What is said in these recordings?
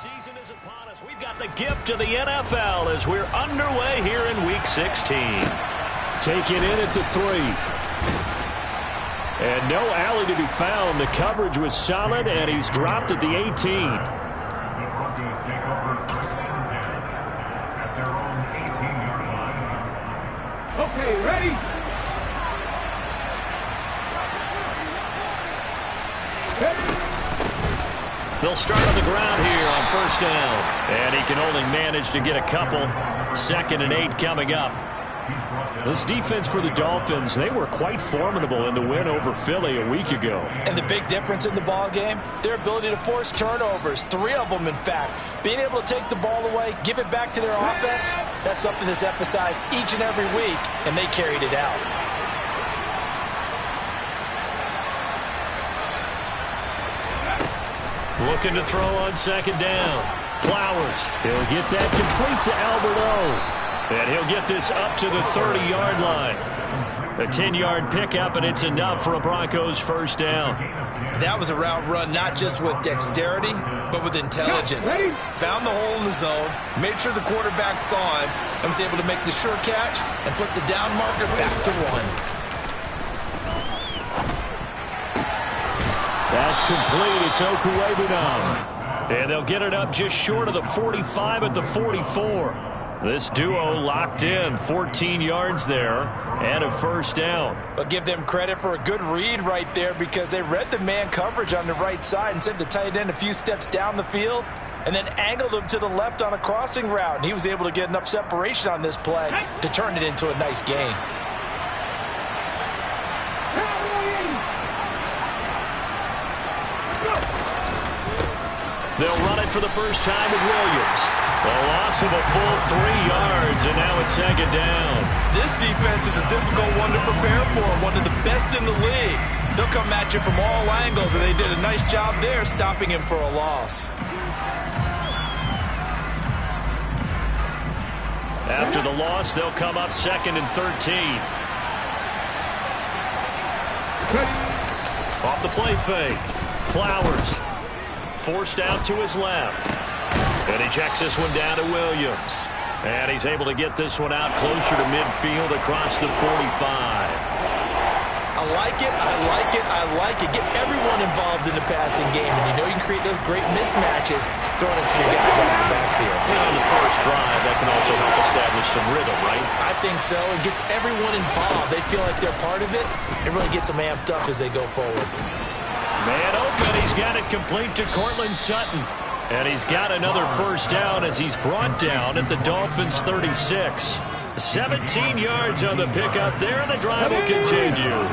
season is upon us. We've got the gift of the NFL as we're underway here in Week 16. Taken in at the 3. And no alley to be found. The coverage was solid, and he's dropped at the 18. Okay, ready? They'll start on the ground here on first down. And he can only manage to get a couple. 2nd and 8 coming up. This defense for the Dolphins, they were quite formidable in the win over Philly a week ago. And the big difference in the ball game, their ability to force turnovers, 3 of them in fact. Being able to take the ball away, give it back to their offense, that's something that's emphasized each and every week, and they carried it out. Looking to throw on 2nd down. Flowers. He'll get that complete to Alberto. And he'll get this up to the 30-yard line. A 10-yard pickup, and it's enough for a Broncos first down. That was a route run not just with dexterity, but with intelligence. Found the hole in the zone, made sure the quarterback saw him, and was able to make the sure catch and flip the down marker back to 1. That's complete. It's Okuwebunam. And they'll get it up just short of the 45 at the 44. This duo locked in, 14 yards there, and a first down. But give them credit for a good read right there because they read the man coverage on the right side and sent the tight end a few steps down the field and then angled him to the left on a crossing route. And he was able to get enough separation on this play to turn it into a nice gain. They'll run it for the first time with Williams. A loss of a full 3 yards, and now it's 2nd down. This defense is a difficult one to prepare for, one of the best in the league. They'll come at you from all angles, and they did a nice job there stopping him for a loss. After the loss, they'll come up 2nd and 13. Off the play fake. Flowers. Forced out to his left. And he checks this one down to Williams. And he's able to get this one out closer to midfield across the 45. I like it, I like it, I like it. Get everyone involved in the passing game. And you know you can create those great mismatches throwing it to your guys out of the backfield. You know, on the first drive, that can also help establish some rhythm, right? I think so. It gets everyone involved. They feel like they're part of it. It really gets them amped up as they go forward. Man open, he's got it complete to Cortland Sutton. And he's got another first down as he's brought down at the Dolphins' 36. 17 yards on the pickup there, and the drive will continue.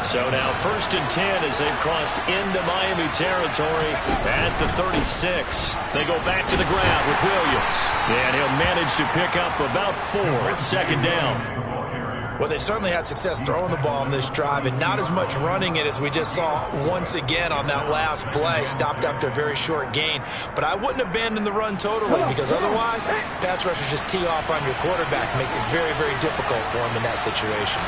So now 1st and 10 as they've crossed into Miami territory at the 36. They go back to the ground with Williams. And he'll manage to pick up about 4 at 2nd down. Well, they certainly had success throwing the ball on this drive and not as much running it as we just saw once again on that last play. Stopped after a very short gain. But I wouldn't abandon the run totally because otherwise, pass rushers just tee off on your quarterback. Makes it very, very difficult for him in that situation.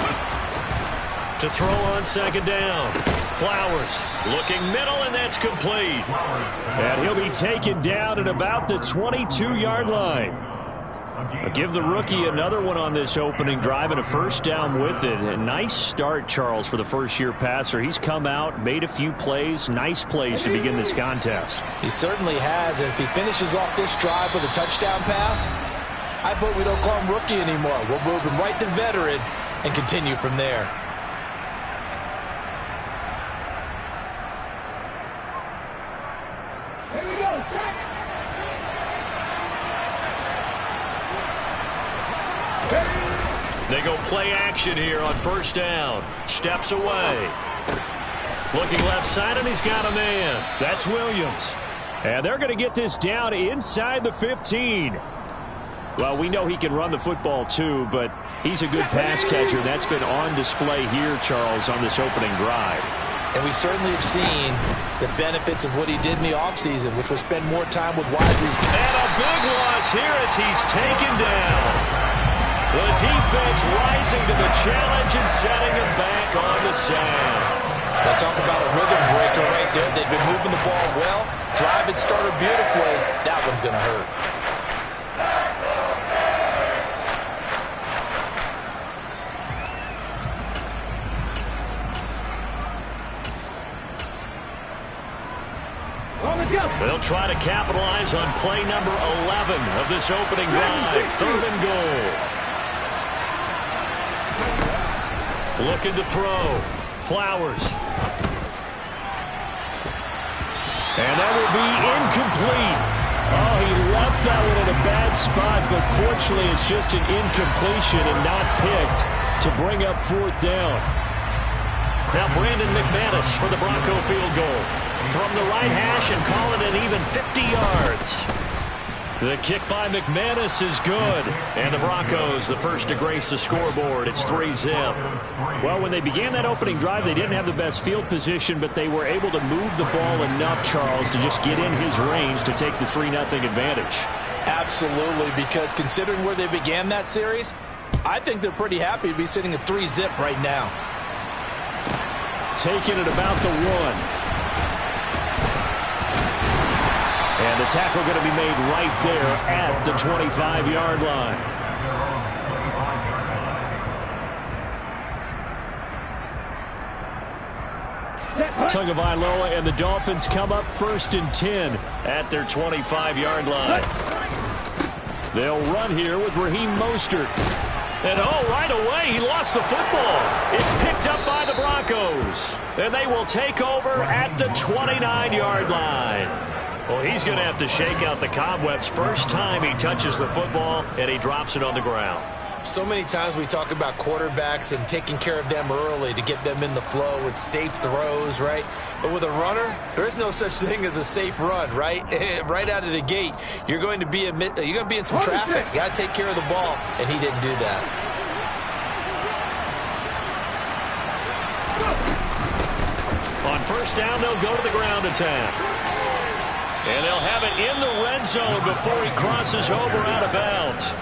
To throw on 2nd down. Flowers looking middle, and that's complete. And he'll be taken down at about the 22-yard line. I'll give the rookie another one on this opening drive and a first down with it. A nice start, Charles, for the first-year passer. He's come out, made a few plays, nice plays to begin this contest. He certainly has, and if he finishes off this drive with a touchdown pass, I vote we don't call him rookie anymore. We'll move him right to veteran and continue from there. Here we go. They go play action here on first down. Steps away. Looking left side, and he's got a man. That's Williams. And they're going to get this down inside the 15. Well, we know he can run the football too, but he's a good pass catcher. That's been on display here, Charles, on this opening drive. And we certainly have seen the benefits of what he did in the offseason, which was spend more time with wide receivers. And a big loss here as he's taken down. The defense rising to the challenge and setting him back on the sand. Now talk about a rhythm breaker right there. They've been moving the ball well. Drive had started beautifully. That one's going to hurt. They'll try to capitalize on play number 11 of this opening drive. 3rd and goal. Looking to throw. Flowers. And that will be incomplete. Oh, he left that one in a bad spot, but fortunately it's just an incompletion and not picked to bring up 4th down. Now Brandon McManus for the Bronco field goal. From the right hash and calling it even 50 yards. The kick by McManus is good. And the Broncos, the first to grace the scoreboard. It's 3-zip. Well, when they began that opening drive, they didn't have the best field position, but they were able to move the ball enough, Charles, to just get in his range to take the 3-0 advantage. Absolutely, because considering where they began that series, I think they're pretty happy to be sitting at 3-zip right now. Taking it about the 1. And the tackle going to be made right there at the 25-yard line. Tagovailoa and the Dolphins come up 1st and 10 at their 25-yard line. They'll run here with Raheem Mostert. And right away, he lost the football. It's picked up by the Broncos. And they will take over at the 29-yard line. Well, he's going to have to shake out the cobwebs first time he touches the football, and he drops it on the ground. So many times we talk about quarterbacks and taking care of them early to get them in the flow with safe throws, right? But with a runner, there is no such thing as a safe run, right? Right out of the gate, you're going to be in some traffic. Got to take care of the ball, and he didn't do that. On 1st down, they'll go to the ground attack. And they'll have it in the red zone before he crosses over out of bounds.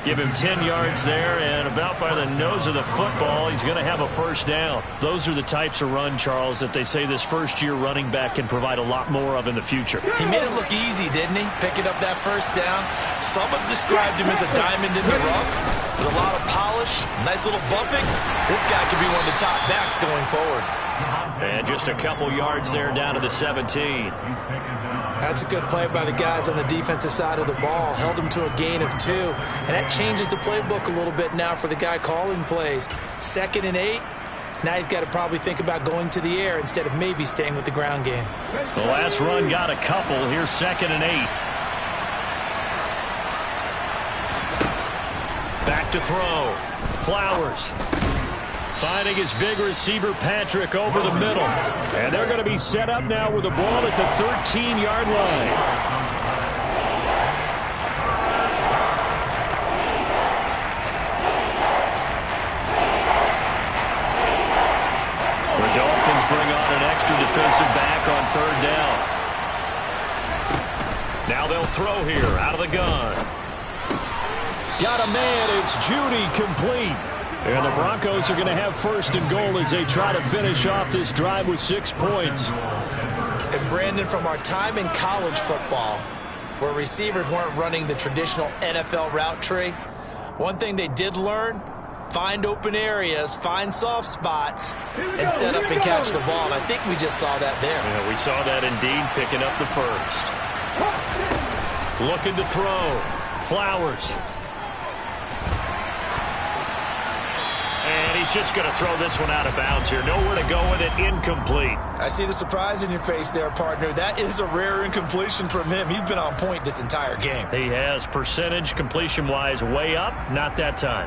Give him 10 yards there, and about by the nose of the football, he's going to have a 1st down. Those are the types of run, Charles, that they say this first-year running back can provide a lot more of in the future. He made it look easy, didn't he? Picking up that 1st down. Some have described him as a diamond in the rough with a lot of polish, nice little bumping. This guy could be one of the top backs going forward. And just a couple yards there down to the 17. That's a good play by the guys on the defensive side of the ball. Held him to a gain of 2. And that changes the playbook a little bit now for the guy calling plays. 2nd and 8. Now he's got to probably think about going to the air instead of maybe staying with the ground game. The last run got a couple. Here's 2nd and 8. Back to throw. Flowers. Finding his big receiver, Patrick, over the middle. And they're going to be set up now with the ball at the 13-yard line. The Dolphins bring on an extra defensive back on 3rd down. Now they'll throw here out of the gun. Got a man. It's Judy, complete. And the Broncos are going to have 1st and goal as they try to finish off this drive with 6 points. And Brandon, from our time in college football, where receivers weren't running the traditional NFL route tree, one thing they did learn, find open areas, find soft spots, and set up and catch the ball. And I think we just saw that there. Yeah, we saw that indeed, picking up the 1st. Looking to throw. Flowers. And he's just going to throw this one out of bounds here. Nowhere to go with it. Incomplete. I see the surprise in your face there, partner. That is a rare incompletion from him. He's been on point this entire game. He has. Percentage completion-wise way up. Not that time.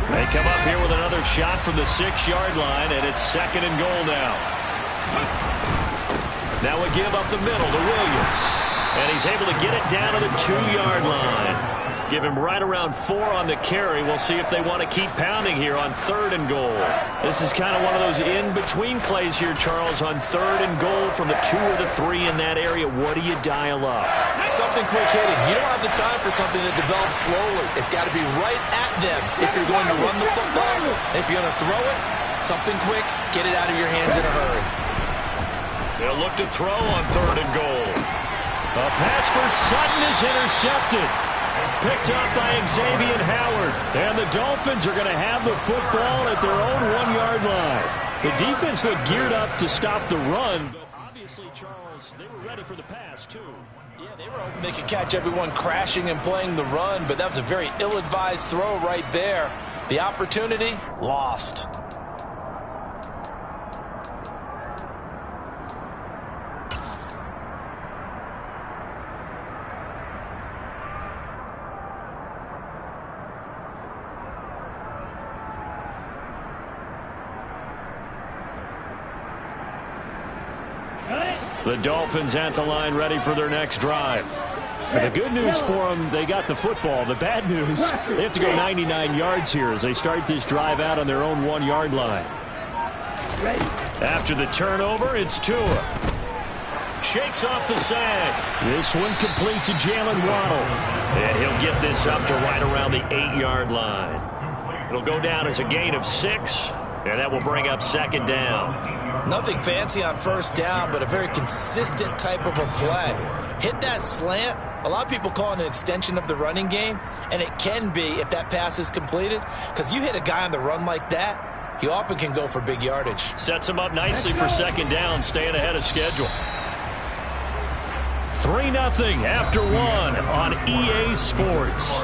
They come up here with another shot from the 6-yard line, and it's 2nd and goal now. Now we give up the middle to Williams. And he's able to get it down to the 2-yard line. Give him right around 4 on the carry. We'll see if they want to keep pounding here on 3rd and goal. This is kind of one of those in-between plays here, Charles, on 3rd and goal from the 2 or the 3 in that area. What do you dial up? Something quick hitting. You don't have the time for something that develops slowly. It's got to be right at them if you're going to run the football. And if you're going to throw it, something quick, get it out of your hands in a hurry. They'll look to throw on 3rd and goal. A pass for Sutton is intercepted. Picked up by Xavier Howard. And the Dolphins are going to have the football at their own 1-yard line. The defense looked geared up to stop the run, but obviously, Charles, they were ready for the pass, too. Yeah, they were hoping they could catch everyone crashing and playing the run, but that was a very ill-advised throw right there. The opportunity, lost. The Dolphins at the line ready for their next drive. The good news for them, they got the football. The bad news, they have to go 99 yards here as they start this drive out on their own 1-yard line. After the turnover, it's Tua. Shakes off the sag. This one complete to Jalen Waddle. And he'll get this up to right around the 8-yard line. It'll go down as a gain of 6, and that will bring up 2nd down. Nothing fancy on 1st down, but a very consistent type of a play. Hit that slant. A lot of people call it an extension of the running game, and it can be if that pass is completed, because you hit a guy on the run like that, he often can go for big yardage. Sets him up nicely for 2nd down, staying ahead of schedule. 3-0 after 1 on EA Sports.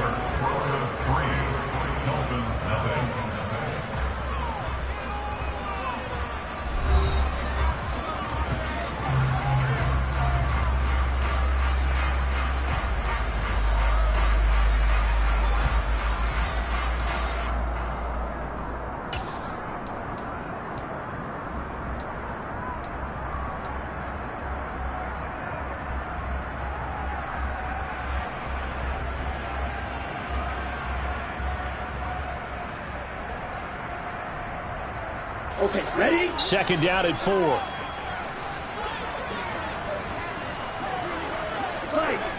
Okay, ready? 2nd down at 4.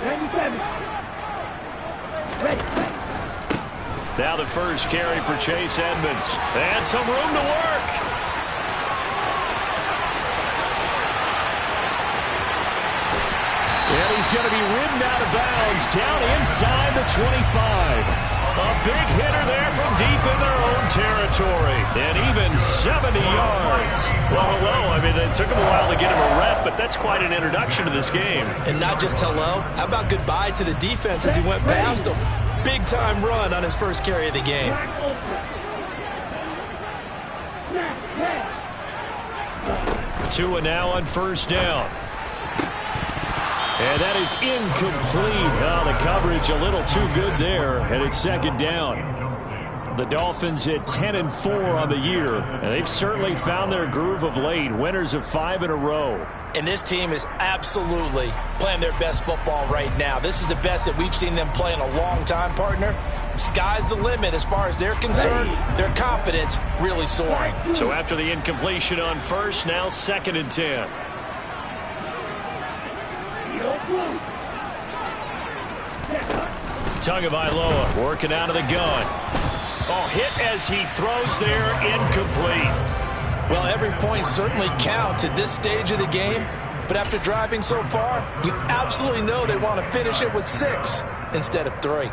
97. Ready. Now the first carry for Chase Edmonds. And some room to work. And he's going to be ridden out of bounds down inside the 25. A big hitter there from deep in their own territory. And even 70 yards. Well, hello. I mean, it took him a while to get him a rep, but that's quite an introduction to this game. And not just hello. How about goodbye to the defense as he went past him? Big-time run on his first carry of the game. Tua now on 1st down. And that is incomplete. Oh, the coverage a little too good there, and it's 2nd down. The Dolphins hit 10-4 on the year, and they've certainly found their groove of late, winners of 5 in a row. And this team is absolutely playing their best football right now. This is the best that we've seen them play in a long time, partner. Sky's the limit as far as they're concerned. Their confidence really soaring. So after the incompletion on 1st, now 2nd and 10. Tagovailoa working out of the gun. Oh, hit as he throws there, incomplete. Well, every point certainly counts at this stage of the game, but after driving so far, you absolutely know they want to finish it with 6 instead of 3.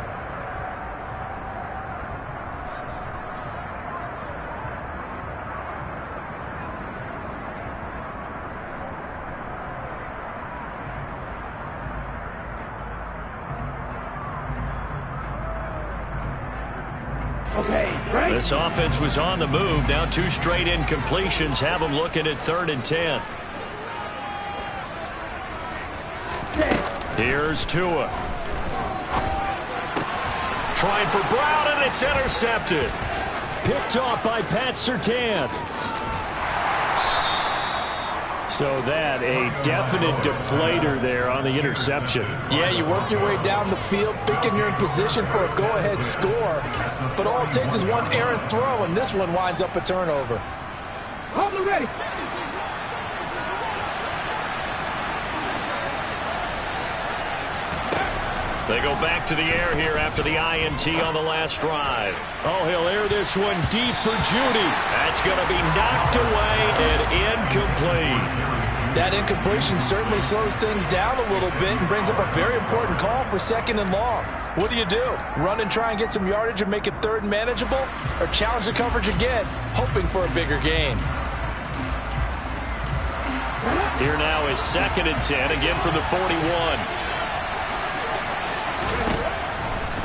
This offense was on the move. Now 2 straight incompletions have them looking at 3rd and 10. Here's Tua. Trying for Brown, and it's intercepted. Picked off by Pat Surtain. So that a definite deflator there on the interception. Yeah, you work your way down the field thinking you're in position for a go-ahead score. But all it takes is one errant throw, and this one winds up a turnover. Hold it ready. They go back to the air here after the INT on the last drive. Oh, he'll air this one deep for Judy. That's going to be knocked away and incomplete. That incompletion certainly slows things down a little bit and brings up a very important call for 2nd and long. What do? Run and try and get some yardage and make it 3rd and manageable? Or challenge the coverage again, hoping for a bigger gain? Here now is 2nd and 10, again from the 41.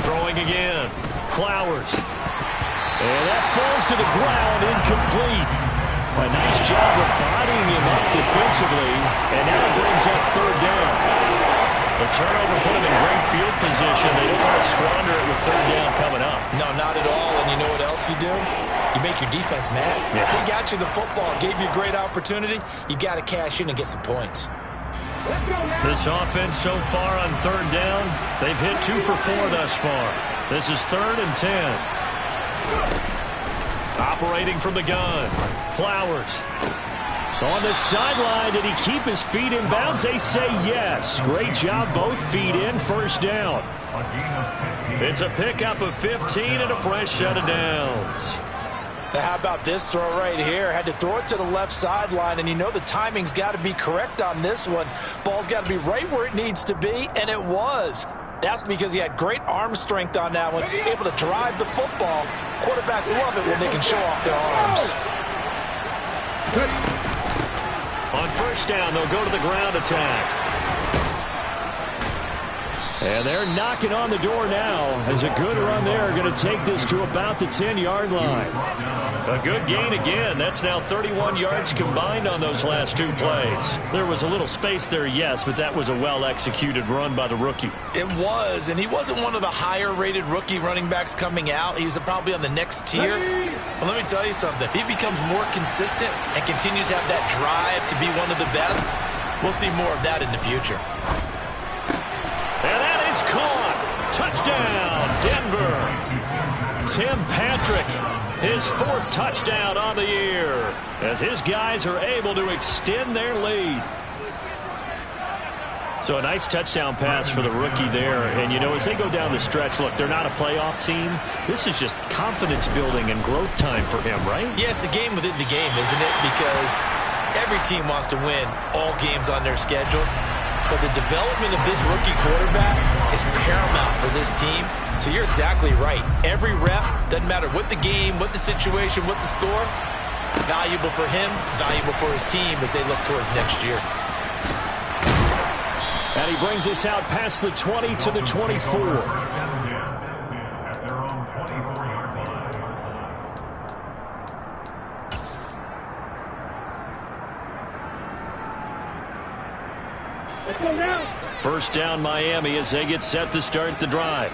Throwing again. Flowers. And that falls to the ground, incomplete. A nice job of bodying him up defensively, and now it brings up 3rd down. The turnover put him in great field position. They don't want to squander it with 3rd down coming up. No, not at all. And you know what else you do? You make your defense mad. Yeah. They got you the football, gave you a great opportunity. You got to cash in and get some points. This offense so far on 3rd down, they've hit 2 for 4 thus far. This is 3rd and 10. Operating from the gun. Flowers. On the sideline, did he keep his feet in bounds? They say yes. Great job, both feet in, 1st down. It's a pickup of 15 and a fresh set of downs. Now, how about this throw right here? Had to throw it to the left sideline, and you know the timing's got to be correct on this one. Ball's got to be right where it needs to be, and it was. That's because he had great arm strength on that one, able to drive the football. Quarterbacks love it when they can show off their arms. On 1st down, they'll go to the ground attack. And they're knocking on the door now as a good run there going to take this to about the 10-yard line. A good gain again. That's now 31 yards combined on those last 2 plays. There was a little space there, yes, but that was a well-executed run by the rookie. It was, and he wasn't one of the higher-rated rookie running backs coming out. He's probably on the next tier. But let me tell you something. If he becomes more consistent and continues to have that drive to be one of the best, we'll see more of that in the future. And that is caught. Touchdown, Denver. Tim Patrick, his 4th touchdown on the year, as his guys are able to extend their lead. So a nice touchdown pass for the rookie there. And, you know, as they go down the stretch, look, they're not a playoff team. This is just confidence building and growth time for him, right? Yeah, it's a game within the game, isn't it? Because every team wants to win all games on their schedule. But the development of this rookie quarterback is paramount for this team. So you're exactly right. Every rep, doesn't matter what the game, what the situation, what the score, valuable for him, valuable for his team as they look towards next year. And he brings us out past the 20 to the 24. First down, Miami, as they get set to start the drive.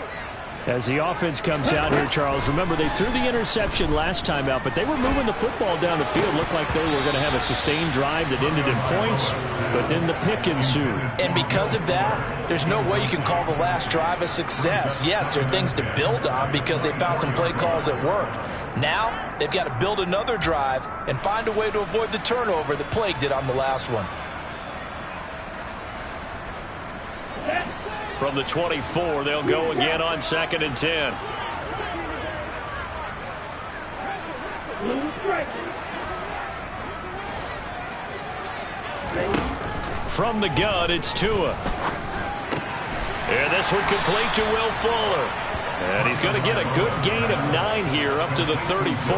As the offense comes out here, Charles, remember they threw the interception last time out, but they were moving the football down the field. Looked like they were going to have a sustained drive that ended in points, but then the pick ensued. And because of that, there's no way you can call the last drive a success. Yes, there are things to build on because they found some play calls that worked. Now, they've got to build another drive and find a way to avoid the turnover that plagued it on the last one. From the 24, they'll go again on 2nd and 10. From the gun, it's Tua. And this one complete to Will Fuller. And he's going to get a good gain of 9 here up to the 34.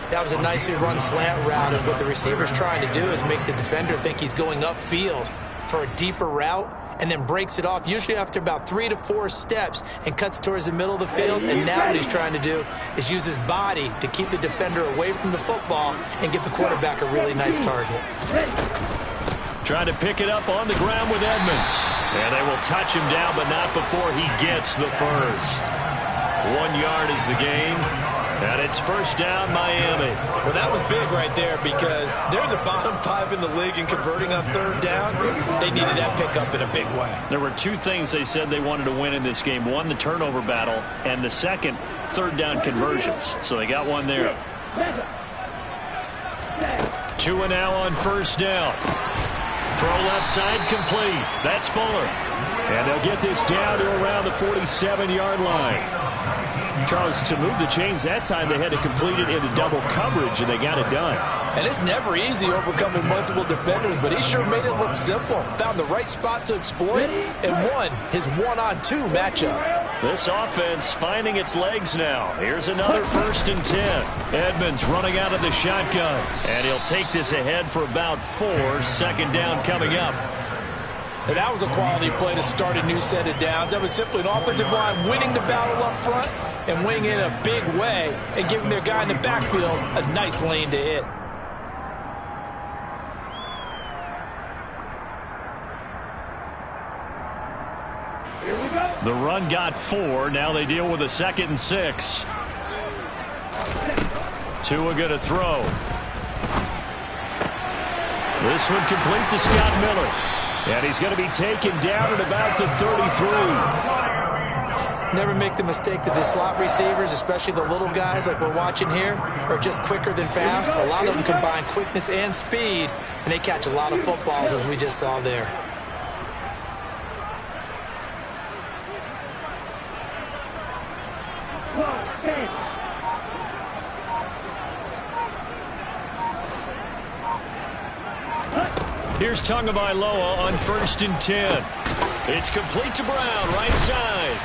That was a nicely run slant route, and what the receiver's trying to do is make the defender think he's going upfield for a deeper route, and then breaks it off, usually after about 3 to 4 steps, and cuts towards the middle of the field. And now what he's trying to do is use his body to keep the defender away from the football and give the quarterback a really nice target. Trying to pick it up on the ground with Edmonds. And they will touch him down, but not before he gets the first. 1 yard is the gain. And it's first down, Miami. Well, that was big right there because they're in the bottom 5 in the league in converting on third down. They needed that pickup in a big way. There were two things they said they wanted to win in this game. One, the turnover battle, and the second, third down conversions. So they got one there. Tua now on first down. Throw left side complete. That's Fuller. And they'll get this down to around the 47-yard line. Charles, to move the chains that time, they had to complete it into double coverage, and they got it done. And it's never easy overcoming multiple defenders, but he sure made it look simple. Found the right spot to exploit and won his one-on-two matchup. This offense finding its legs now. Here's another 1st and 10. Edmonds running out of the shotgun. And he'll take this ahead for about 4. Second down coming up. And that was a quality play to start a new set of downs. That was simply an offensive line winning the battle up front and winning in a big way and giving their guy in the backfield a nice lane to hit. The run got 4. Now they deal with a 2nd and 6. Tua going to throw. This one complete to Scott Miller. And he's going to be taken down at about the 33. Never make the mistake that the slot receivers, especially the little guys like we're watching here, are just quicker than fast. A lot of them combine quickness and speed, and they catch a lot of footballs, as we just saw there. Here's Tagovailoa on 1st and 10. It's complete to Brown, right side.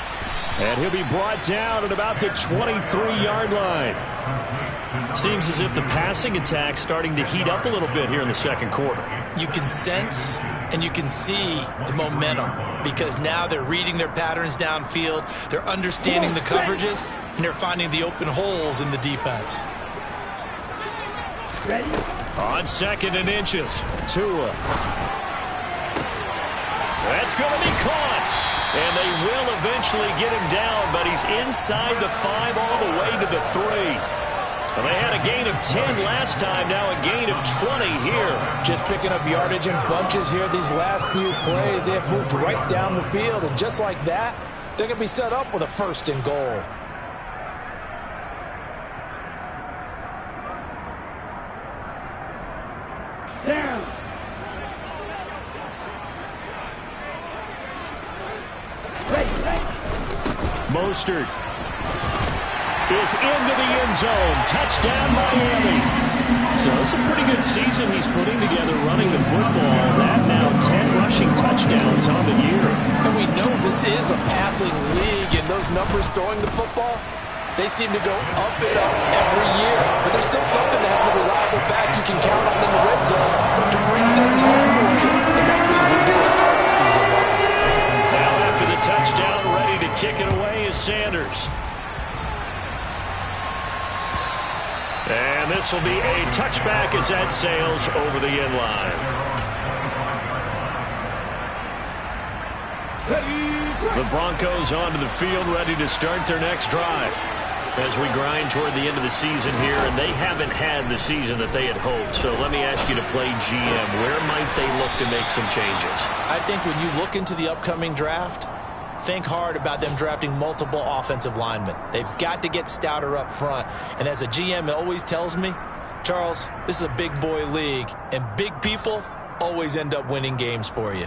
And he'll be brought down at about the 23-yard line. Seems as if the passing attack's starting to heat up a little bit here in the second quarter. You can sense and you can see the momentum because now they're reading their patterns downfield, they're understanding the coverages, and they're finding the open holes in the defense. On 2nd and inches. Tua. That's going to be caught. And they will eventually get him down, but he's inside the 5 all the way to the 3. Well, they had a gain of 10 last time, now a gain of 20 here. Just picking up yardage in bunches here these last few plays. They have moved right down the field, and just like that, they're going to be set up with a 1st and goal. Mostert is into the end zone. Touchdown, Miami. So it's a pretty good season he's putting together running the football. That now 10 rushing touchdowns on the year. And we know this is a passing league, and those numbers throwing the football, they seem to go up and up every year. But there's still something to have a reliable back you can count on in the red zone to bring things home for you. And that's what he's been doing all season long. Now after the touchdown, ready to kick it away is Sanders. And this will be a touchback as that sails over the end line. The Broncos onto the field, ready to start their next drive. As we grind toward the end of the season here, and they haven't had the season that they had hoped. So let me ask you to play GM. Where might they look to make some changes? I think when you look into the upcoming draft, think hard about them drafting multiple offensive linemen. They've got to get stouter up front. And as a GM, it always tells me, Charles, this is a big boy league, and big people always end up winning games for you.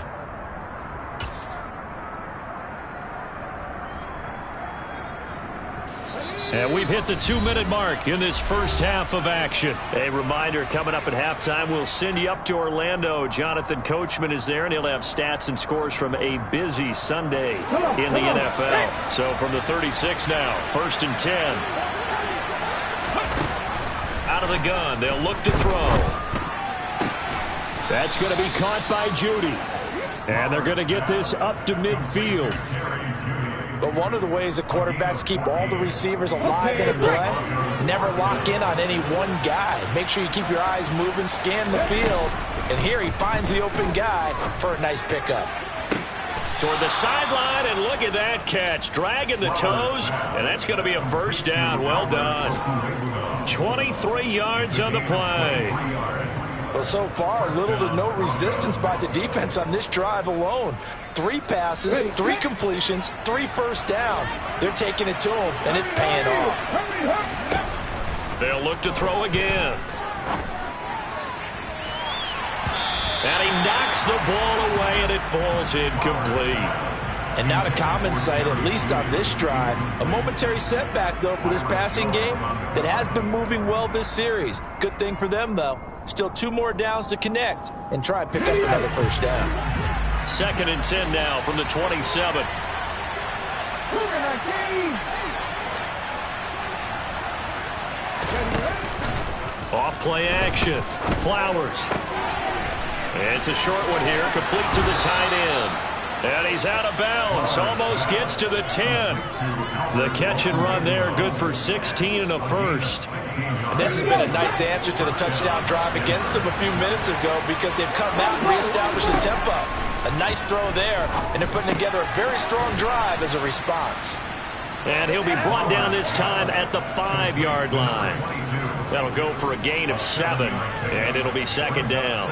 And we've hit the 2-minute mark in this first half of action. A reminder, coming up at halftime, we'll send you up to Orlando. Jonathan Coachman is there, and he'll have stats and scores from a busy Sunday in the NFL. So from the 36 now, 1st and 10. Out of the gun, they'll look to throw. That's going to be caught by Judy. And they're going to get this up to midfield. But one of the ways that quarterbacks keep all the receivers alive in a play, never lock in on any one guy. Make sure you keep your eyes moving, scan the field. And here he finds the open guy for a nice pickup. toward the sideline, and look at that catch. Dragging the toes, and that's going to be a first down. Well done. 23 yards on the play. Well, so far, little to no resistance by the defense on this drive alone. 3 passes, 3 completions, 3 first downs. They're taking it to him, and it's paying off. They'll look to throw again. And he knocks the ball away, and it falls incomplete. And not a common sight, at least on this drive. A momentary setback, though, for this passing game that has been moving well this series. Good thing for them, though. Still 2 more downs to connect and try and pick up another first down. 2nd and 10 now from the 27. Off play action. Flowers. It's a short one here, complete to the tight end. And he's out of bounds, almost gets to the 10. The catch and run there, good for 16 and a first. And this has been a nice answer to the touchdown drive against them a few minutes ago because they've come out and reestablished the tempo. A nice throw there, and they're putting together a very strong drive as a response. And he'll be brought down this time at the 5-yard line. That'll go for a gain of 7, and it'll be 2nd down.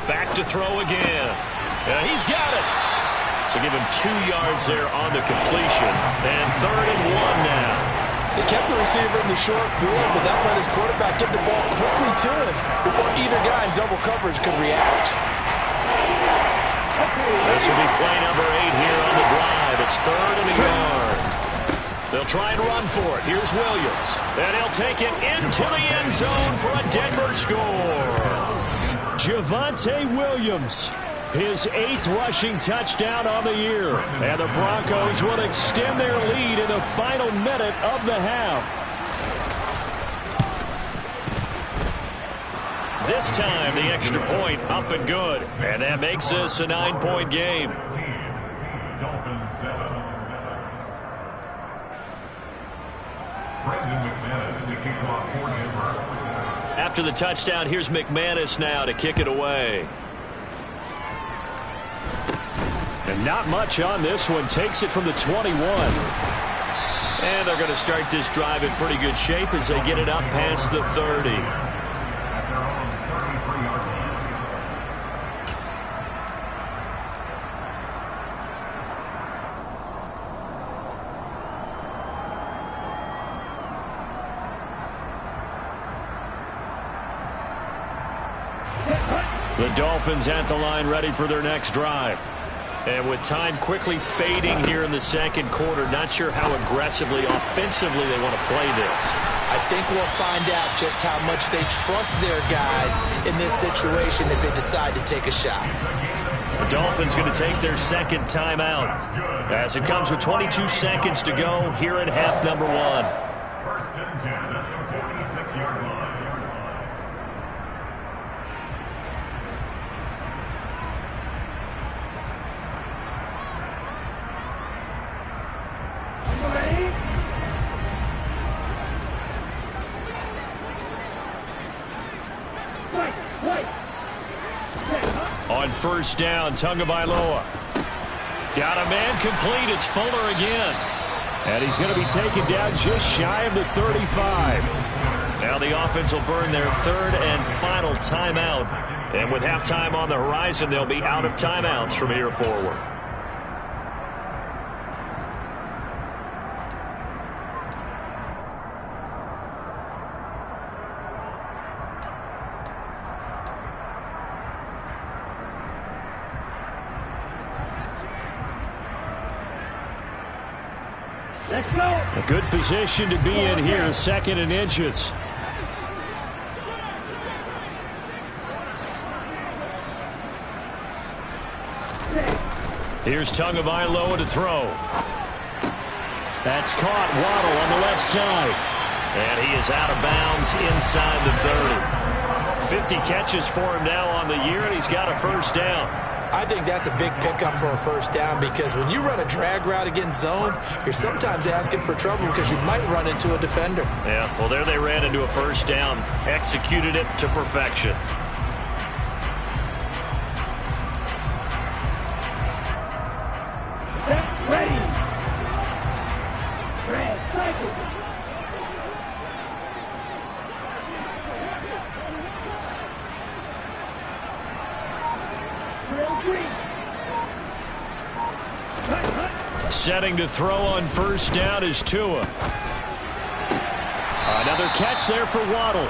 Back to throw again. He's got it. So give him 2 yards there on the completion. And 3rd and 1 now. They kept the receiver in the short field, but that let his quarterback get the ball quickly to him before either guy in double coverage could react. This will be play number 8 here on the drive. It's 3rd and a yard. They'll try and run for it. Here's Williams. And he'll take it into the end zone for a Denver score. Javonte Williams, his 8th rushing touchdown on the year. And the Broncos will extend their lead in the final minute of the half. This time, the extra point up and good. And that makes this a 9-point game. After the touchdown, here's McManus now to kick it away. And not much on this one. Takes it from the 21. And they're going to start this drive in pretty good shape as they get it up past the 30. The Dolphins at the line ready for their next drive. And with time quickly fading here in the 2nd quarter, not sure how aggressively, offensively they want to play this. I think we'll find out just how much they trust their guys in this situation if they decide to take a shot. The Dolphins going to take their 2nd timeout as it comes with 22 seconds to go here in half number 1. 1st and 10 at the 46-yard line. On 1st down, Tagovailoa. Got a man complete. It's Fuller again. And he's going to be taken down just shy of the 35. Now the offense will burn their 3rd and final timeout. And with halftime on the horizon, they'll be out of timeouts from here forward. A good position to be in here, 2nd and inches. Here's Tagovailoa to throw. That's caught. Waddle on the left side. And he is out of bounds inside the 30. 50 catches for him now on the year, and he's got a 1st down. I think that's a big pickup for a first down because when you run a drag route against zone, you're sometimes asking for trouble because you might run into a defender. Yeah, well, there they ran into a first down, executed it to perfection. Ready. Red cycle. Setting to throw on first down is Tua. Another catch there for Waddle.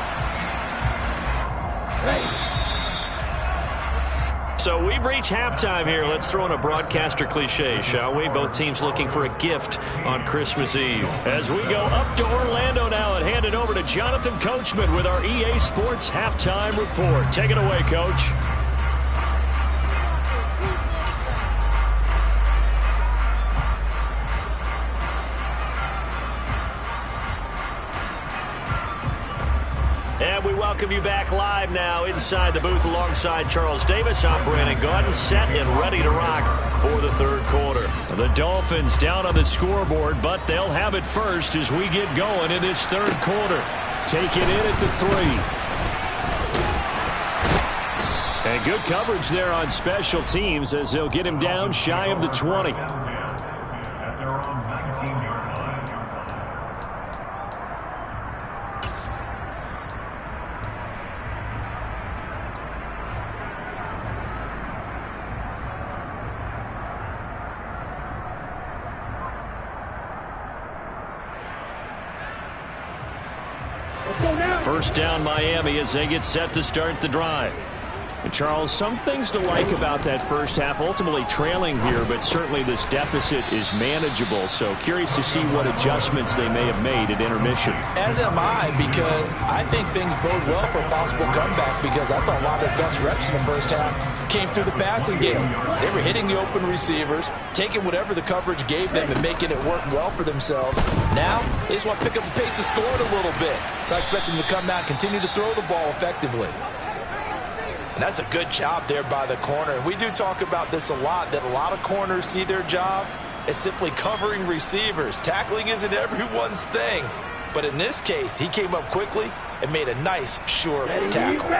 So we've reached halftime here. Let's throw in a broadcaster cliche, shall we? Both teams looking for a gift on Christmas Eve. As we go up to Orlando now and hand it over to Jonathan Coachman with our EA Sports Halftime Report. Take it away, Coach. And we welcome you back live now inside the booth alongside Charles Davis. I'm Brandon Gaudin, set and ready to rock for the third quarter. The Dolphins down on the scoreboard, but they'll have it first as we get going in this third quarter. Take it in at the 3. And good coverage there on special teams as they'll get him down shy of the 20. At their own 19-yard line. First down Miami as they get set to start the drive. And Charles, some things to like about that first half. Ultimately trailing here, but certainly this deficit is manageable. So curious to see what adjustments they may have made at intermission. As am I, because I think things bode well for a possible comeback because I thought a lot of their best reps in the first half came through the passing game. They were hitting the open receivers, taking whatever the coverage gave them and making it work well for themselves. Now, they just want to pick up the pace of scoring a little bit. So I expect them to come out and continue to throw the ball effectively. And that's a good job there by the corner. And we do talk about this a lot, that a lot of corners see their job as simply covering receivers. Tackling isn't everyone's thing. But in this case, he came up quickly and made a nice, sure tackle.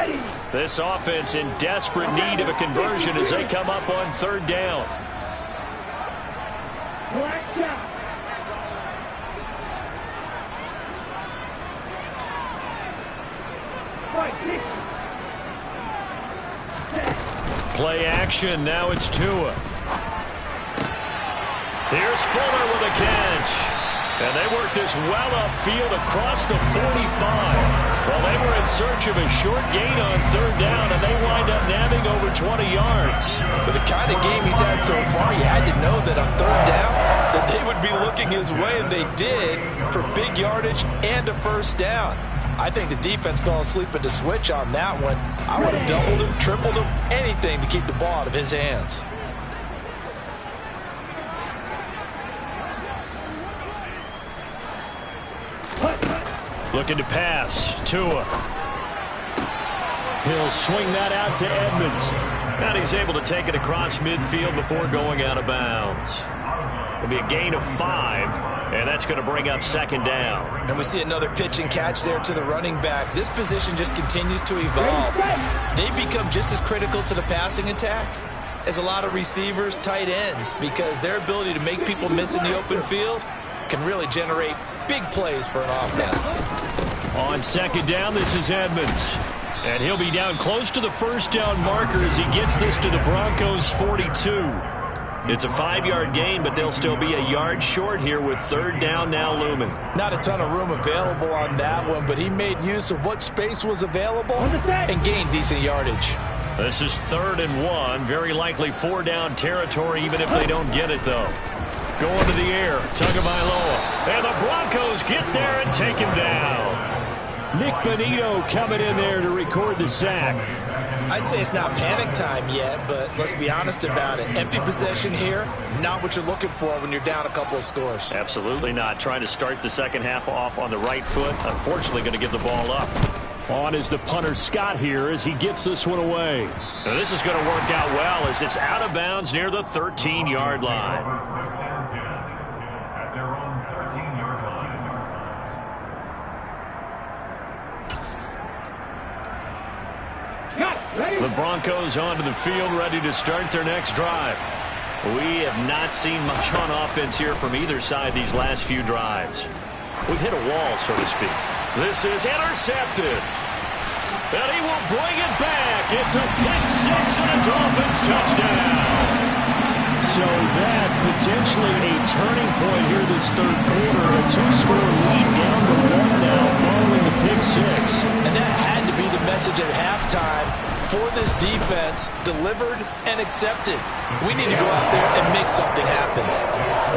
This offense in desperate need of a conversion as they come up on third down. Play action. Now it's Tua. Here's Fuller with a catch. And they work this well upfield across the 45. Well, they were in search of a short gain on third down, and they wind up nabbing over 20 yards. With the kind of game he's had so far, you had to know that on third down that they would be looking his way, and they did for big yardage and a first down. I think the defense fell asleep at the switch on that one. I would have doubled him, tripled him, anything to keep the ball out of his hands. Looking to pass. Tua. He'll swing that out to Edmonds. And he's able to take it across midfield before going out of bounds. It'll be a gain of 5, and that's going to bring up second down. And we see another pitch and catch there to the running back. This position just continues to evolve. They become just as critical to the passing attack as a lot of receivers, tight ends, because their ability to make people miss in the open field can really generate big plays for an offense. On second down, this is Edmonds. And he'll be down close to the first down marker as he gets this to the Broncos' 42. It's a 5-yard gain, but they'll still be a yard short here with third down now looming. Not a ton of room available on that one, but he made use of what space was available and gained decent yardage. This is 3rd and 1. Very likely 4 down territory, even if they don't get it, though. Going to the air, Tagovailoa. And the Broncos get there and take him down. Nick Bonito coming in there to record the sack. I'd say it's not panic time yet, but let's be honest about it. Empty possession here, not what you're looking for when you're down a couple of scores. Absolutely not. Trying to start the second half off on the right foot. Unfortunately, going to give the ball up. On is the punter Scott here as he gets this one away. Now this is going to work out well as it's out of bounds near the 13-yard line. At their own 13-yard line. The Broncos onto the field, ready to start their next drive. We have not seen much on offense here from either side these last few drives. We've hit a wall, so to speak. This is intercepted. And he will bring it back. It's a pick six and a Dolphins touchdown. So that potentially a turning point here this third quarter. A two-score lead down to one now following the pick six. And that had to be the message at halftime for this defense, delivered and accepted. We need to go out there and make something happen.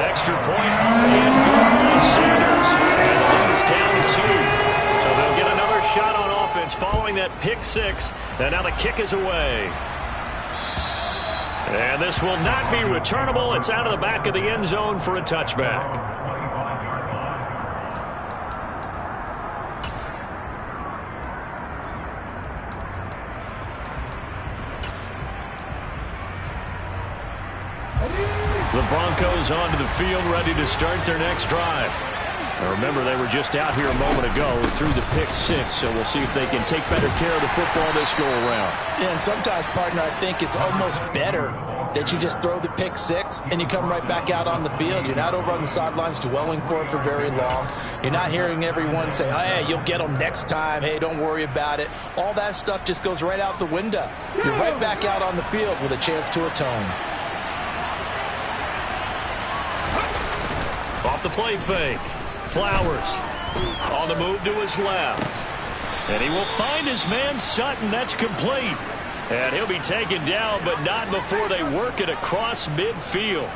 Extra point and good by Sanders. And the lead is down to 2. So they'll get another shot on offense following that pick six. And now the kick is away. And this will not be returnable. It's out of the back of the end zone for a touchback. The Broncos onto the field, ready to start their next drive. Now remember, they were just out here a moment ago through the pick six, so we'll see if they can take better care of the football this go-around. Yeah, and sometimes, partner, I think it's almost better that you just throw the pick six and you come right back out on the field. You're not over on the sidelines dwelling for it for very long. You're not hearing everyone say, hey, you'll get them next time. Hey, don't worry about it. All that stuff just goes right out the window. You're right back out on the field with a chance to atone. Off the play fake. Flowers on the move to his left. And he will find his man Sutton. That's complete. And he'll be taken down, but not before they work it across midfield.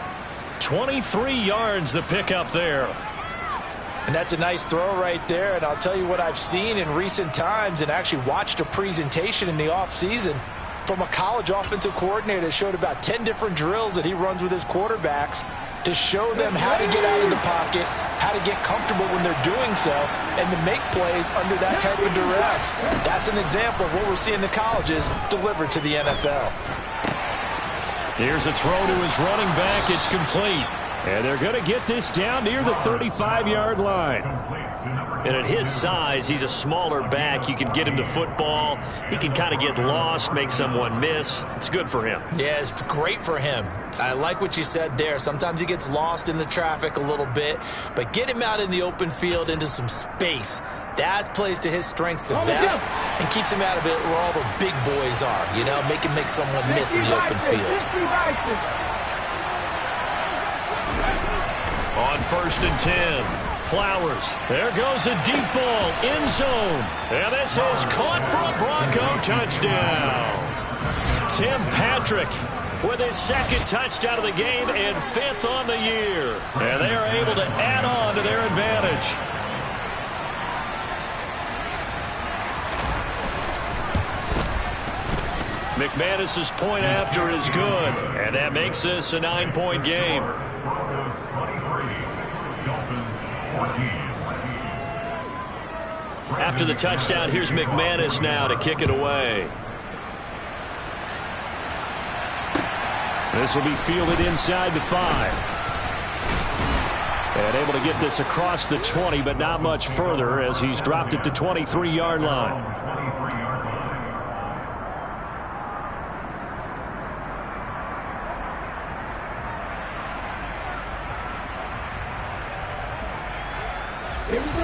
23 yards the pickup there. And that's a nice throw right there. And I'll tell you what I've seen in recent times and actually watched a presentation in the offseason from a college offensive coordinator that showed about 10 different drills that he runs with his quarterbacks to show them how to get out of the pocket, how to get comfortable when they're doing so, and to make plays under that type of duress. That's an example of what we're seeing in the colleges delivered to the NFL. Here's a throw to his running back. It's complete. And they're going to get this down near the 35-yard line. And at his size, he's a smaller back. You can get him to football. He can kind of get lost, make someone miss. It's good for him. Yeah, it's great for him. I like what you said there. Sometimes he gets lost in the traffic a little bit, but get him out in the open field into some space. That plays to his strengths the best and keeps him out of it where all the big boys are, you know, make him make someone miss in the open field. On 1st and 10. Flowers. There goes a deep ball. End zone. And this is caught for a Bronco touchdown. Tim Patrick with his second touchdown of the game and 5th on the year. And they are able to add on to their advantage. McManus's point after is good. And that makes this a 9-point game. Broncos 23, Dolphins 14. After the touchdown, here's McManus now to kick it away. This will be fielded inside the 5. And able to get this across the 20, but not much further as he's dropped it to 23-yard line.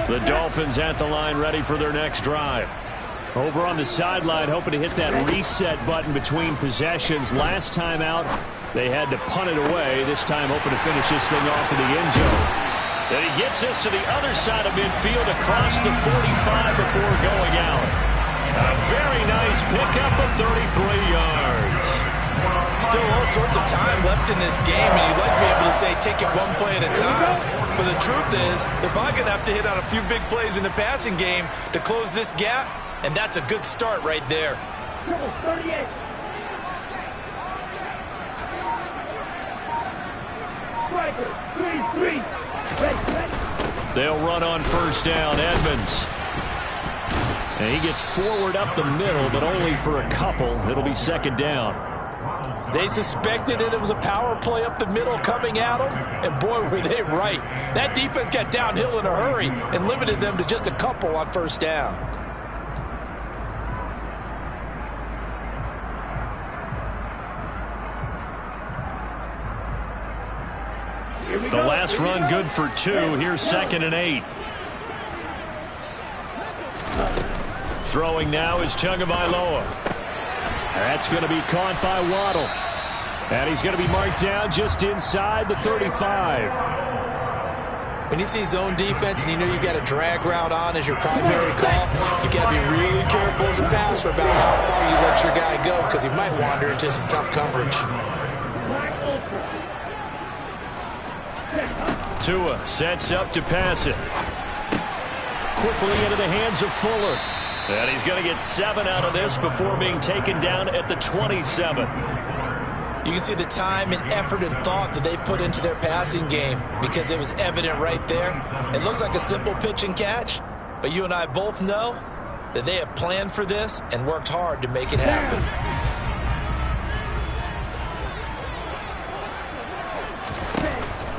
The Dolphins at the line ready for their next drive. Over on the sideline, hoping to hit that reset button between possessions. Last time out, they had to punt it away. This time, hoping to finish this thing off in the end zone. And he gets this to the other side of midfield across the 45 before going out. A very nice pickup of 33 yards. Still all sorts of time left in this game, and you'd like to be able to say take it one play at a time. But the truth is, they're probably going to have to hit on a few big plays in the passing game to close this gap, and that's a good start right there. 38. Striker, 3-3. Ready. They'll run on 1st down. Edmonds. And he gets forward up the middle, but only for a couple. It'll be second down. They suspected it was a power play up the middle coming at them, and boy, were they right. That defense got downhill in a hurry and limited them to just a couple on first down. The last run good for 2. Here's 2nd and 8. Throwing now is Tagovailoa. That's going to be caught by Waddle. And he's going to be marked down just inside the 35. When you see zone defense and you know you've got a drag route on as your primary call, you've got to be really careful as a passer about how far you let your guy go because he might wander into some tough coverage. Tua sets up to pass it. Quickly into the hands of Fuller. And he's going to get 7 out of this before being taken down at the 27. You can see the time and effort and thought that they put into their passing game because it was evident right there. It looks like a simple pitch and catch, but you and I both know that they have planned for this and worked hard to make it happen.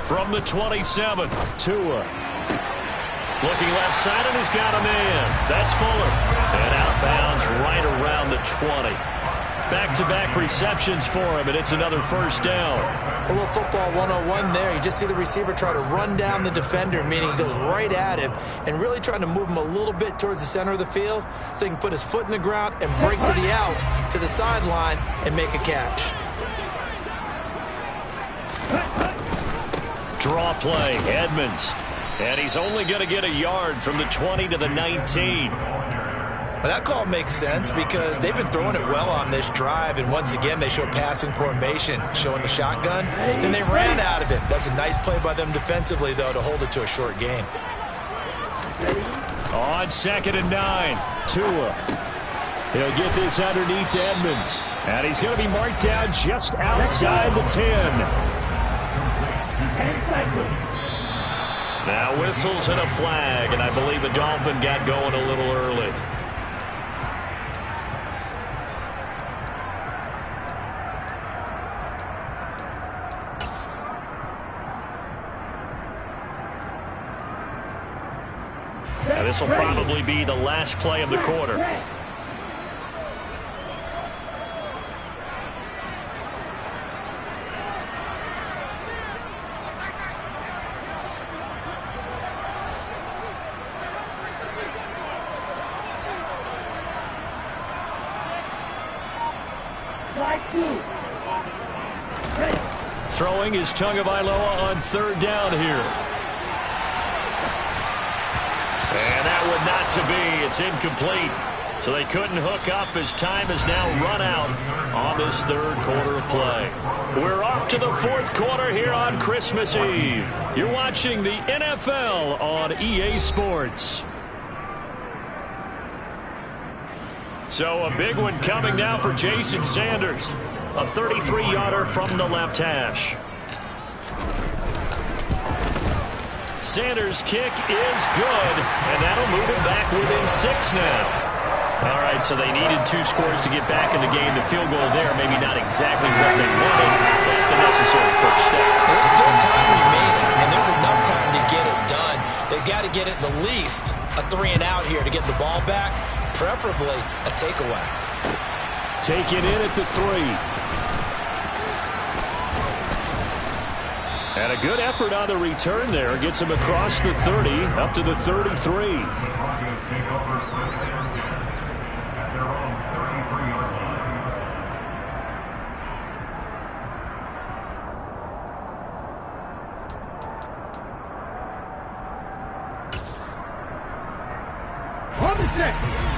From the 27, Tua. Looking left side, and he's got a man. That's Fuller. And outbounds right around the 20. Back-to-back receptions for him, and it's another first down. A little football 101 there. You just see the receiver try to run down the defender, meaning he goes right at him and really trying to move him a little bit towards the center of the field so he can put his foot in the ground and break to the out, to the sideline, and make a catch. Draw play, Edmonds. And he's only going to get a yard from the 20 to the 19. Well, that call makes sense because they've been throwing it well on this drive, and once again they show passing formation, showing the shotgun. Then they ran out of it. That's a nice play by them defensively, though, to hold it to a short gain. On 2nd and 9, Tua. He'll get this underneath to Edmonds. And he's going to be marked down just outside the 10. Now whistles and a flag, and I believe the Dolphin got going a little early. Now this will probably be the last play of the quarter. Throwing is Tagovailoa on 3rd down here. And that would not to be. It's incomplete. So they couldn't hook up as time has now run out on this 3rd quarter of play. We're off to the 4th quarter here on Christmas Eve. You're watching the NFL on EA Sports. So a big one coming now for Jason Sanders. A 33-yarder from the left hash. Sanders' kick is good, and that'll move him back within 6 now. All right, so they needed 2 scores to get back in the game. The field goal there, maybe not exactly what they wanted, but the necessary first step. There's still time remaining, and there's enough time to get it done. They've got to get it the least a 3-and-out here to get the ball back, preferably a takeaway. Taken in at the 3. And a good effort on the return there. Gets him across the 30, up to the 33. Broncos take over first and 10 at their own 33-yard line.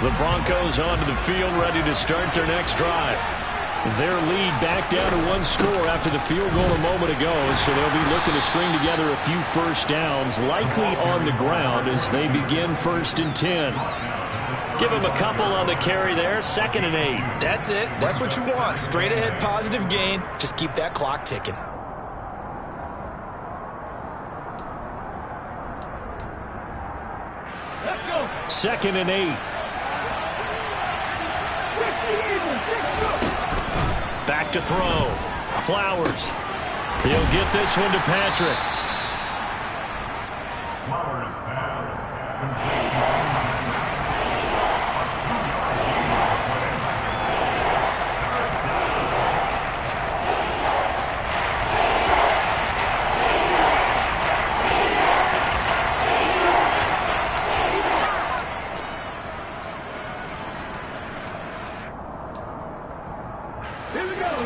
The Broncos onto the field, ready to start their next drive. Their lead back down to 1 score after the field goal a moment ago, so they'll be looking to string together a few first downs, likely on the ground as they begin 1st and 10. Give him a couple on the carry there, 2nd and 8. That's it. That's what you want. Straight ahead positive gain. Just keep that clock ticking. Second and 8. Back to throw. Flowers. He'll get this one to Patrick. Flowers pass.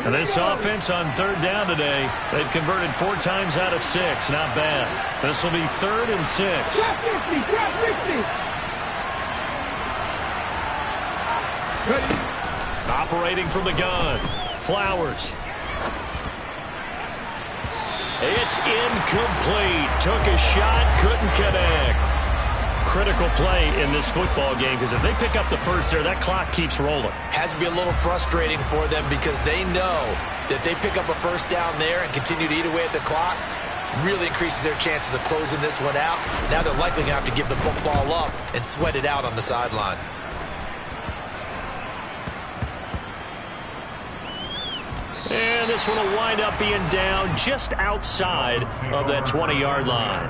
And this offense on third down today, they've converted 4 times out of 6. Not bad. This will be 3rd and 6. Operating from the gun. Flowers. It's incomplete. Took a shot, couldn't connect. Critical play in this football game, because if they pick up the first there, that clock keeps rolling. Has to be a little frustrating for them because they know that they pick up a first down there and continue to eat away at the clock, really increases their chances of closing this one out. Now they're likely going to have to give the football up and sweat it out on the sideline. And this one will wind up being down just outside of that 20-yard line.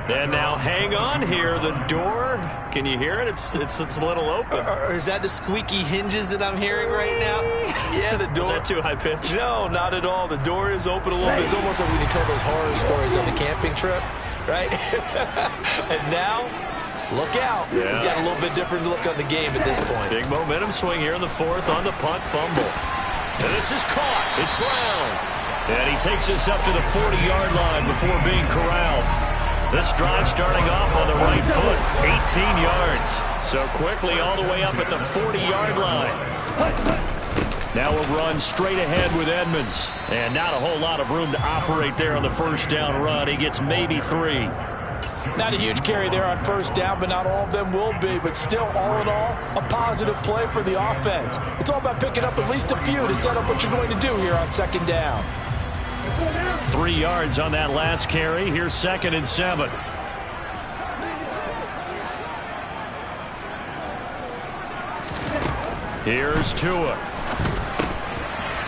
And now hang on here. The door, can you hear it? It's a little open. Or is that the squeaky hinges that I'm hearing right now? Yeah, the door. Is that too high pitch? No, not at all. The door is open a little bit. It's almost like when you tell those horror stories on the camping trip, right? And now, look out. Yeah. We've got a little bit different look on the game at this point. Big momentum swing here in the 4th on the punt fumble. And this is caught. It's Brown. And he takes us up to the 40-yard line before being corralled. This drive starting off on the right foot, 18 yards. So quickly all the way up at the 40-yard line. Now we'll run straight ahead with Edmonds. And not a whole lot of room to operate there on the first down run. He gets maybe 3. Not a huge carry there on first down, but not all of them will be. But still, all in all, a positive play for the offense. It's all about picking up at least a few to set up what you're going to do here on second down. 3 yards on that last carry. Here's 2nd and 7. Here's Tua.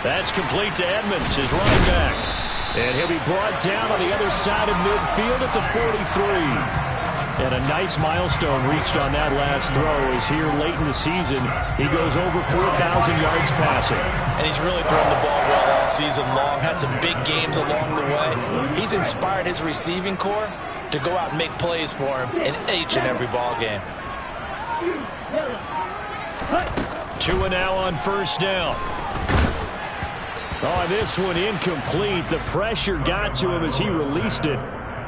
That's complete to Edmonds, his running back. And he'll be brought down on the other side of midfield at the 43. And a nice milestone reached on that last throw as here late in the season, he goes over 4,000 yards passing. And he's really thrown the ball well all season long. Had some big games along the way. He's inspired his receiving corps to go out and make plays for him in each and every ball game. Tua now on first down. Oh, this one incomplete. The pressure got to him as he released it.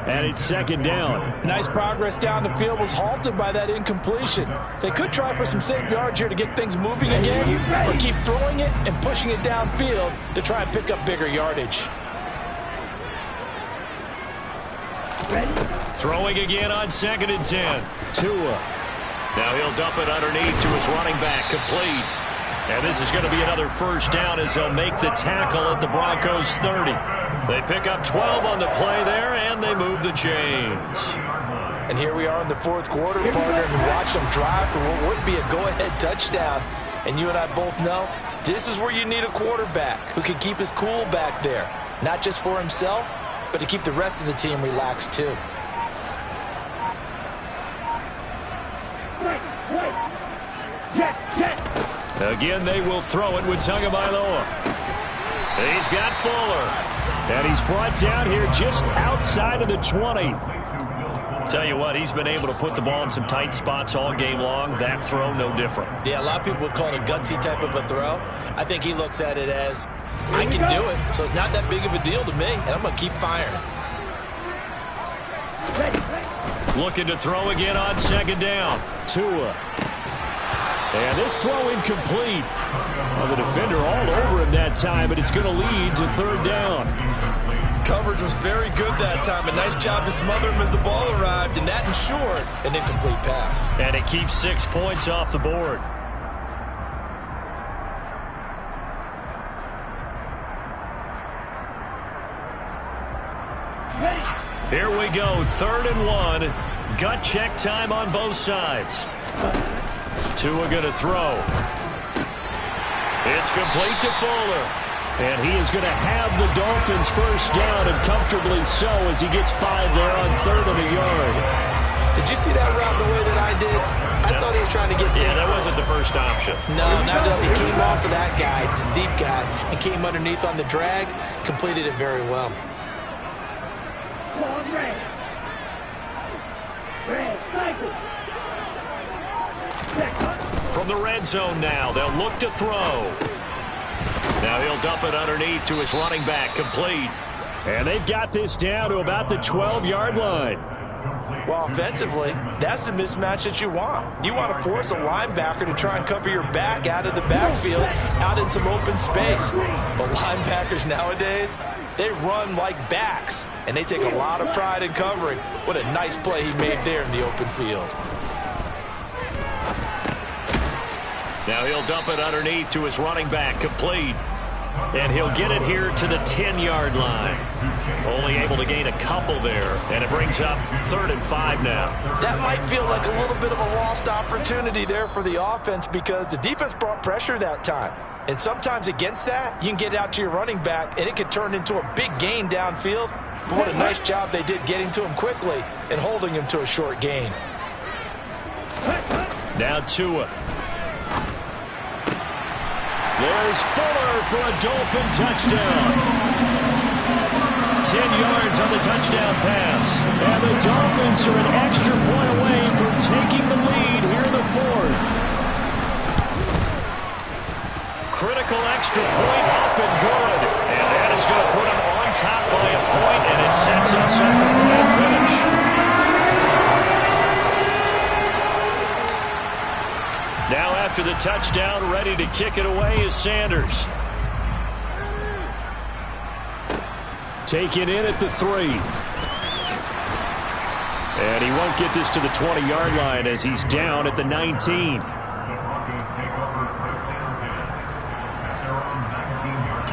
And it's 2nd down. Nice progress down the field, was halted by that incompletion. They could try for some safe yards here to get things moving again, or keep throwing it and pushing it downfield to try and pick up bigger yardage. Throwing again on 2nd and 10. Tua. Now he'll dump it underneath to his running back, complete. And this is going to be another first down as they'll make the tackle at the Broncos 30. They pick up 12 on the play there, and they move the chains. And here we are in the 4th quarter, partner, and we watch them drive for what would be a go-ahead touchdown. And you and I both know this is where you need a quarterback who can keep his cool back there. Not just for himself, but to keep the rest of the team relaxed too. Again, they will throw it with Tagovailoa. He's got Fuller. And he's brought down here just outside of the 20. Tell you what, he's been able to put the ball in some tight spots all game long. That throw, no different. Yeah, a lot of people would call it a gutsy type of a throw. I think he looks at it as, I can do it, so it's not that big of a deal to me, and I'm going to keep firing. Looking to throw again on 2nd down. Tua. And this throw incomplete. Well, the defender all over him that time, but it's going to lead to 3rd down. Coverage was very good that time. A nice job to smother him as the ball arrived, and that ensured an incomplete pass. And it keeps 6 points off the board. Here we go, 3rd and 1. Gut check time on both sides. Tua going to throw. It's complete to Fuller. And he is going to have the Dolphins first down, and comfortably so, as he gets 5 there on 3rd and a yard. Did you see that route the way that I did? I thought he was trying to get deep. Yeah, that wasn't the first option. No, not at all. He came off of that guy, the deep guy, and came underneath on the drag, completed it very well. From the red zone now, they'll look to throw. Now he'll dump it underneath to his running back, complete. And they've got this down to about the 12-yard line. Well, offensively, that's the mismatch that you want. You want to force a linebacker to try and cover your back out of the backfield, out in some open space. But linebackers nowadays, they run like backs, and they take a lot of pride in covering. What a nice play he made there in the open field. Now he'll dump it underneath to his running back, complete. And he'll get it here to the 10-yard line. Only able to gain a couple there, and it brings up 3rd and 5 now. That might feel like a little bit of a lost opportunity there for the offense because the defense brought pressure that time. And sometimes against that, you can get it out to your running back, and it could turn into a big gain downfield. But what a nice job they did getting to him quickly and holding him to a short gain. Now Tua. There's Fuller for a Dolphin touchdown. 10 yards on the touchdown pass. And the Dolphins are an extra point away from taking the lead here in the 4th. Critical extra point up and good. And that is going to put them on top by a point, and it sets us up for point finish. Now after the touchdown, ready to kick it away is Sanders. Taken in at the 3. And he won't get this to the 20-yard line as he's down at the 19. The Broncos take over first down at their own 19-yard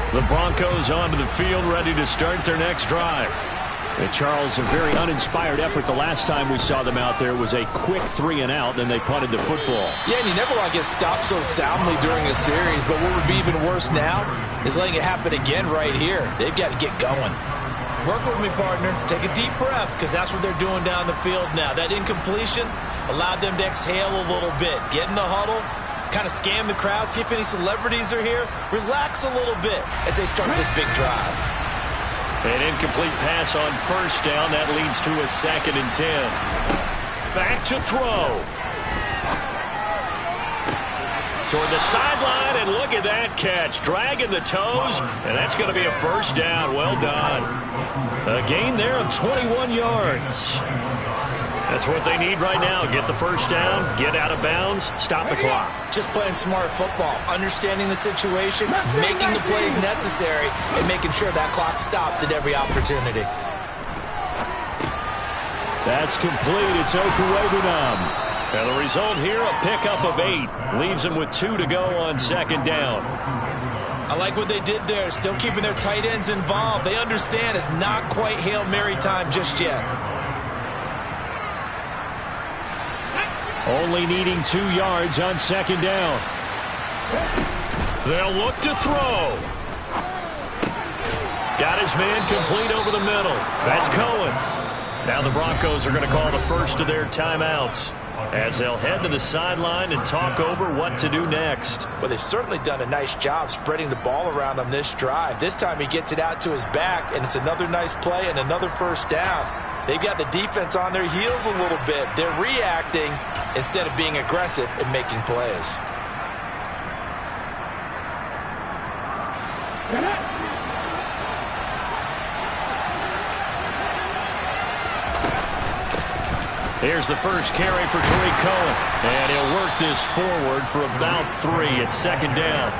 line. The Broncos onto the field, ready to start their next drive. And Charles, a very uninspired effort. The last time we saw them out there was a quick 3-and-out, then they punted the football. Yeah, and you never want to get stopped so soundly during a series, but what would be even worse now is letting it happen again right here. They've got to get going. Work with me, partner. Take a deep breath because that's what they're doing down the field now. That incompletion allowed them to exhale a little bit. Get in the huddle, kind of scan the crowd, see if any celebrities are here. Relax a little bit as they start this big drive. An incomplete pass on first down. That leads to a 2nd and 10. Back to throw. Toward the sideline, and look at that catch. Dragging the toes, and that's going to be a first down. Well done. A gain there of 21 yards. That's what they need right now. Get the first down, get out of bounds, stop the clock. Just playing smart football, understanding the situation, making the plays necessary, and making sure that clock stops at every opportunity. That's complete. It's Okuwebunam. And the result here, a pickup of 8. Leaves them with 2 to go on 2nd down. I like what they did there, still keeping their tight ends involved. They understand it's not quite Hail Mary time just yet. Only needing 2 yards on 2nd down. They'll look to throw. Got his man complete over the middle. That's Cohen. Now the Broncos are going to call the first of their timeouts as they'll head to the sideline and talk over what to do next. Well, they've certainly done a nice job spreading the ball around on this drive. This time he gets it out to his back, and it's another nice play and another first down. They've got the defense on their heels a little bit. They're reacting instead of being aggressive and making plays. Here's the first carry for Tariq Cohen. And he'll work this forward for about 3 at 2nd down.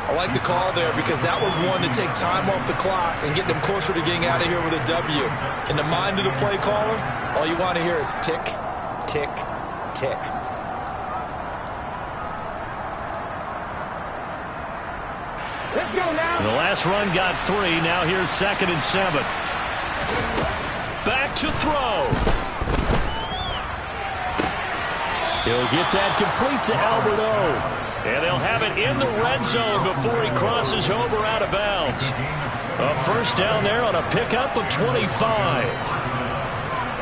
I like the call there because that was one to take time off the clock and get them closer to getting out of here with a W. In the mind of the play caller, all you want to hear is tick, tick, tick. Let's go now. The last run got 3. Now here's 2nd and 7. Back to throw. He'll get that complete to Albert O. And they'll have it in the red zone before he crosses over out of bounds. A first down there on a pickup of 25.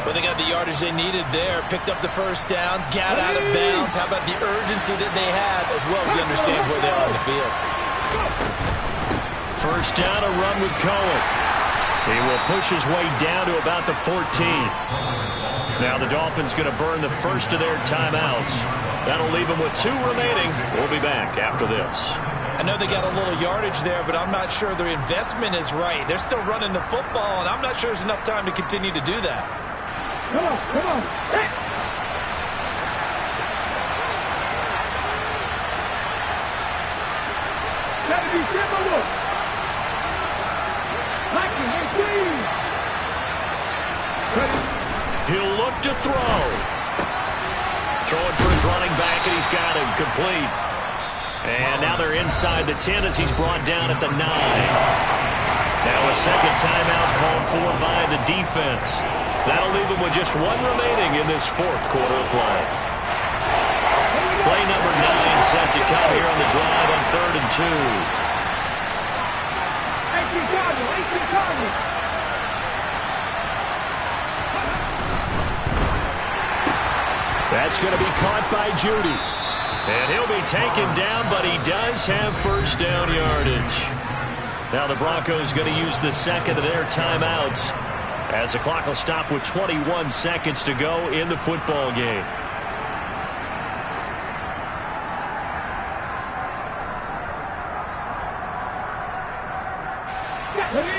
Well, they got the yardage they needed there. Picked up the first down, got out of bounds. How about the urgency that they have, as well as they understand where they are on the field. First down, a run with Cohen. He will push his way down to about the 14. Now the Dolphins going to burn the first of their timeouts. That'll leave them with 2 remaining. We'll be back after this. I know they got a little yardage there, but I'm not sure their investment is right. They're still running the football, and I'm not sure there's enough time to continue to do that. Come on, come on. Hey. Gotta be simple. He'll look to throw. Throwing for his running back, and he's got him complete. And now they're inside the 10 as he's brought down at the 9. Now a second timeout called for by the defense. That'll leave them with just 1 remaining in this fourth quarter of play. Play number 9 set to come here on the drive on 3rd and 2. That's going to be caught by Judy. And he'll be taken down, but he does have first down yardage. Now the Broncos going to use the second of their timeouts as the clock will stop with 21 seconds to go in the football game.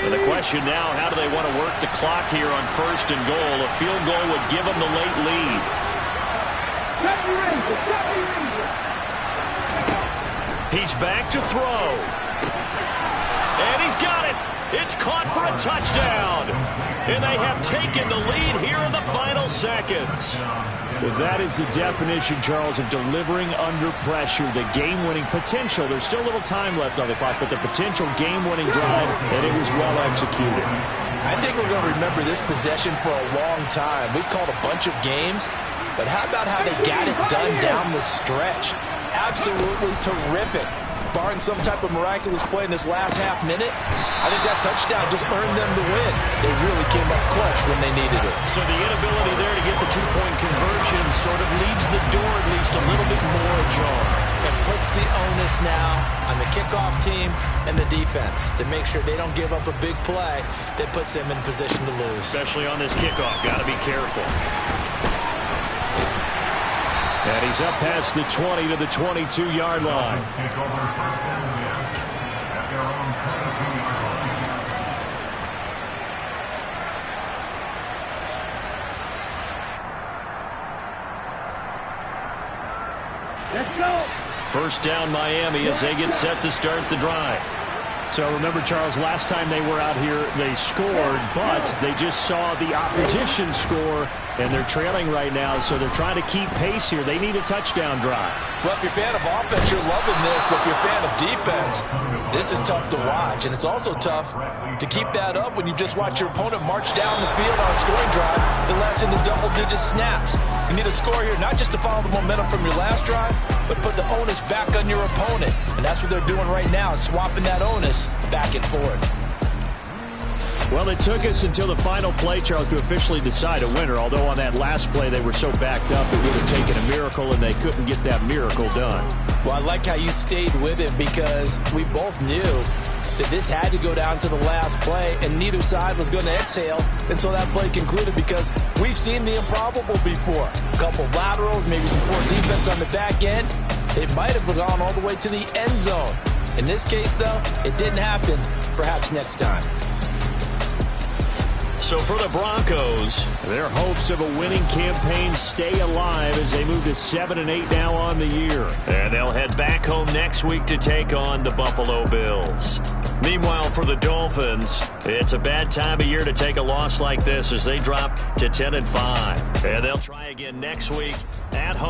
And the question now, how do they want to work the clock here on 1st and goal? A field goal would give them the late lead. He's back to throw. And he's got it. It's caught for a touchdown. And they have taken the lead here in the final seconds. That is the definition, Charles, of delivering under pressure. The game-winning potential. There's still a little time left on the clock, but the potential game-winning drive, and it was well executed. I think we're going to remember this possession for a long time. We called a bunch of games, but how about how they got it done down the stretch? Absolutely terrific. Barring some type of miraculous play in this last half minute, I think that touchdown just earned them the win. They really came up clutch when they needed it. So the inability there to get the 2-point conversion sort of leaves the door at least a little bit more ajar. It puts the onus now on the kickoff team and the defense to make sure they don't give up a big play that puts them in position to lose. Especially on this kickoff. Got to be careful. And he's up past the 20 to the 22-yard line. Take over first and 10 at their own 22-yard line. Let's go. First down Miami as they get set to start the drive. So remember, Charles, last time they were out here, they scored, but they just saw the opposition score, and they're trailing right now, so they're trying to keep pace here. They need a touchdown drive. Well, if you're a fan of offense, you're loving this, but if you're a fan of defense, this is tough to watch, and it's also tough to keep that up when you just watch your opponent march down the field on a scoring drive that lasts into double-digit snaps. You need a score here, not just to follow the momentum from your last drive, but put the onus back on your opponent, and that's what they're doing right now, swapping that onus back and forth. Well, it took us until the final play, Charles, to officially decide a winner, although on that last play they were so backed up it would have taken a miracle, and they couldn't get that miracle done. Well, I like how you stayed with it because we both knew that this had to go down to the last play, and neither side was going to exhale until that play concluded because we've seen the improbable before. A couple laterals, maybe some poor defense on the back end. It might have gone all the way to the end zone. In this case, though, it didn't happen. Perhaps next time. So for the Broncos, their hopes of a winning campaign stay alive as they move to 7-8 now on the year. And they'll head back home next week to take on the Buffalo Bills. Meanwhile, for the Dolphins, it's a bad time of year to take a loss like this as they drop to 10-5. And they'll try again next week at home.